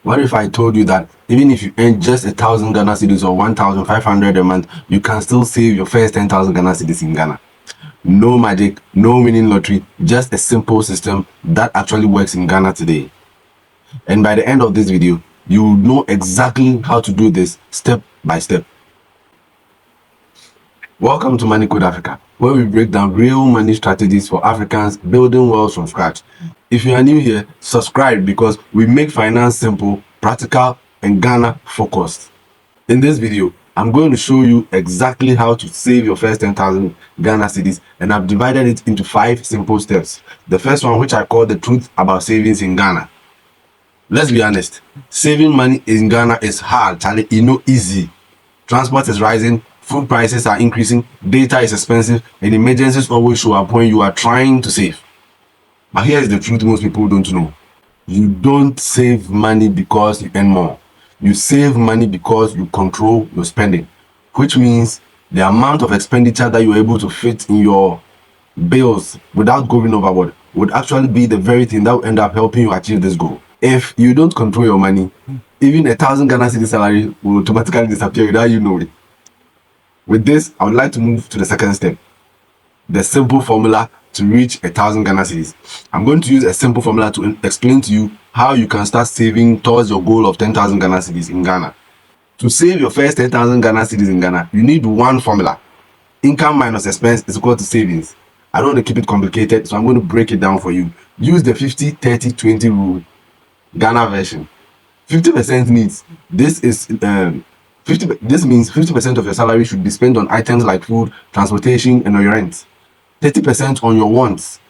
What if I told you that even if you earn just 1,000 Ghana cedis or 1,500 a month, you can still save your first 10,000 Ghana cedis in Ghana? No magic, no winning lottery, just a simple system that actually works in Ghana today. And by the end of this video, you will know exactly how to do this step by step. Welcome to Money Code Africa, where we break down real money strategies for Africans building wealth from scratch. If you are new here, subscribe because we make finance simple, practical, and Ghana focused. In this video, I'm going to show you exactly how to save your first 10,000 Ghana cedis, and I've divided it into 5 simple steps. The first one, which I call the truth about savings in Ghana. Let's be honest, saving money in Ghana is hard, Charlie. It's not easy. Transport is rising, food prices are increasing, data is expensive, and emergencies always show up when you are trying to save. But here's the truth most people don't know. You don't save money because you earn more. You save money because you control your spending, which means the amount of expenditure that you're able to fit in your bills without going overboard would actually be the very thing that will end up helping you achieve this goal. If you don't control your money, even 1,000 Ghana cedi salary will automatically disappear without you knowing. With this, I would like to move to the second step, the simple formula to reach 1,000 Ghana cedis. I'm going to use a simple formula to explain to you how you can start saving towards your goal of 10,000 Ghana cedis in Ghana. To save your first 10,000 Ghana cedis in Ghana, you need one formula. Income minus expense is equal to savings. I don't want to keep it complicated, so I'm going to break it down for you. Use the 50-30-20 rule, Ghana version. 50% needs. This means 50% of your salary should be spent on items like food, transportation, and your rent. 30% on your wants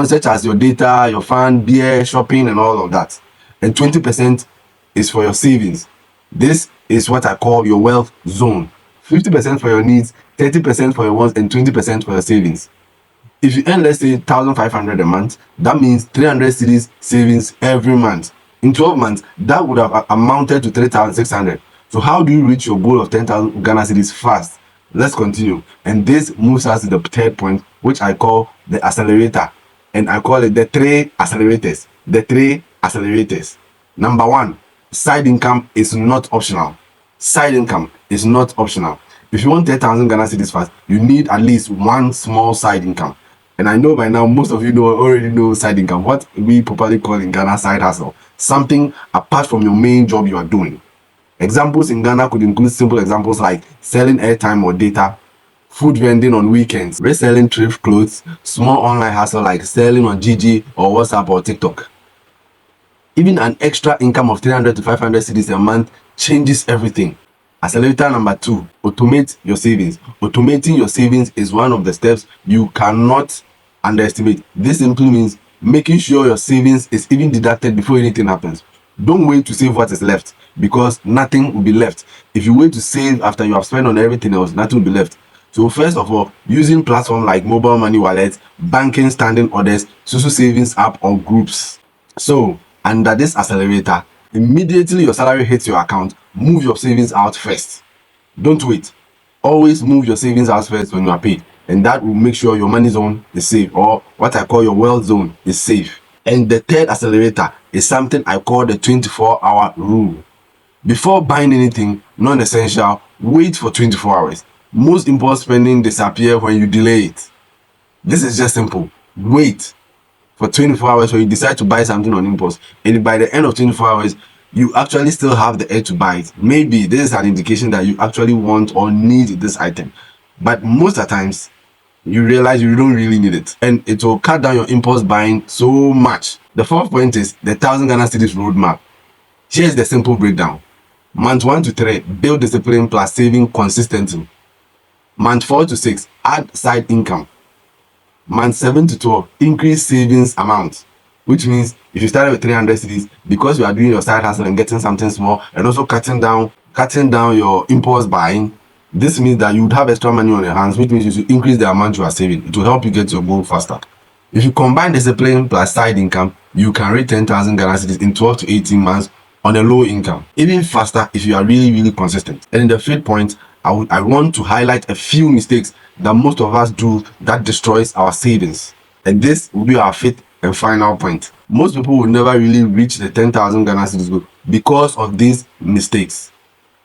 such as your data, your fan, beer, shopping, and all of that. And 20% is for your savings. This is what I call your wealth zone. 50% for your needs, 30% for your wants, and 20% for your savings. If you earn, let's say, 1,500 a month, that means 300 cedis savings every month. In 12 months, that would have amounted to 3,600. So how do you reach your goal of 10,000 Ghana cedis fast? Let's continue. And this moves us to the third point, which I call the accelerator. And I call it the 3 accelerators. The 3 accelerators. Number 1, side income is not optional. Side income is not optional. If you want 10,000 Ghana cedis fast, you need at least one small side income. And I know by now most of you already know side income, what we properly call in Ghana side hustle. Something apart from your main job you are doing. Examples in Ghana could include simple examples like selling airtime or data, food vending on weekends, reselling thrift clothes, small online hustle like selling on GG or WhatsApp or TikTok. Even an extra income of 300 to 500 cedis a month changes everything. Accelerator number 2, automate your savings. Automating your savings is one of the steps you cannot underestimate. This simply means making sure your savings is even deducted before anything happens. Don't wait to save what is left, because nothing will be left. If you wait to save after you have spent on everything else, nothing will be left. So first of all, using platforms like mobile money wallets, banking standing orders, social savings app, or groups. So under this accelerator, immediately your salary hits your account, move your savings out first. Don't wait. Always move your savings out first when you are paid, and that will make sure your money zone is safe, or what I call your wealth zone is safe. And the third accelerator is something I call the 24-hour rule. Before buying anything non-essential, wait for 24 hours. Most impulse spending disappears when you delay it. This is just simple. Wait for 24 hours when you decide to buy something on impulse, and by the end of 24 hours, you actually still have the urge to buy it. Maybe this is an indication that you actually want or need this item. But most of the times, you realize you don't really need it, and it will cut down your impulse buying so much. The fourth point is the 1,000 Ghana cedis roadmap. Here's the simple breakdown. Month 1 to 3, build discipline plus saving consistently. Month 4 to 6, add side income. Month 7 to 12, increase savings amount. Which means if you started with 300 cedis, because you are doing your side hustle and getting something small, and also cutting down your impulse buying, this means that you would have extra money on your hands, which means you should increase the amount you are saving. It will help you get your goal faster. If you combine discipline plus side income, you can reach 10,000 Ghana cedis in 12 to 18 months on a low income. Even faster if you are really consistent. And in the fifth point, I want to highlight a few mistakes that most of us do that destroys our savings. And this will be our fifth and final point. Most people will never really reach the 10,000 Ghana cedis goal because of these mistakes.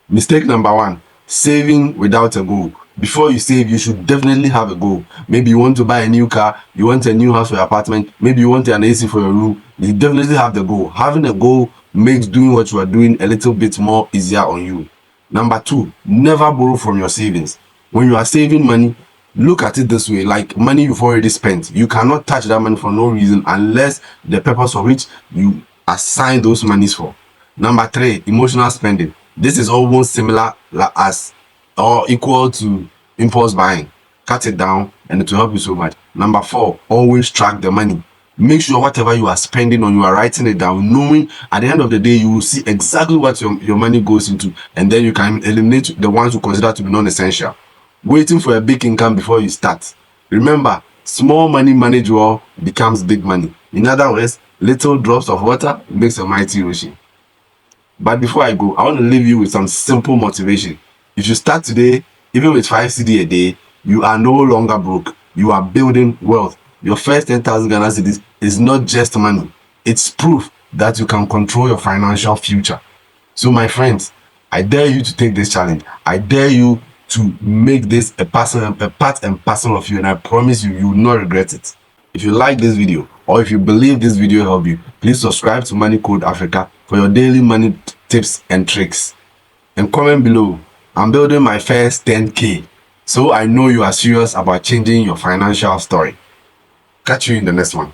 Mistake number one, saving without a goal. Before you save, you should definitely have a goal. Maybe you want to buy a new car, you want a new house for your apartment, maybe you want an AC for your room. You definitely have the goal. Having a goal makes doing what you are doing a little bit more easier on you. Number two, never borrow from your savings. When you are saving money, look at it this way, like money you've already spent. You cannot touch that money for no reason unless the purpose for which you assign those monies for. Number three, emotional spending. This is almost similar as or equal to impulse buying. Cut it down and it will help you so much. Number four, always track the money. Make sure whatever you are spending on, you are writing it down, knowing at the end of the day you will see exactly what your money goes into, and then you can eliminate the ones you consider to be non-essential. Waiting for a big income before you start. Remember, small money managed well becomes big money. In other words, little drops of water makes a mighty ocean. But before I go, I want to leave you with some simple motivation. If you start today, even with 5 CD a day, you are no longer broke. You are building wealth. Your first 10,000 Ghana cedis is not just money. It's proof that you can control your financial future. So my friends, I dare you to take this challenge. I dare you to make this a part and parcel of you, and I promise you, you will not regret it. If you like this video, or if you believe this video helped you, please subscribe to Money Code Africa for your daily money tips and tricks. And comment below. I'm building my first 10K, so I know you are serious about changing your financial story. Catch you in the next one.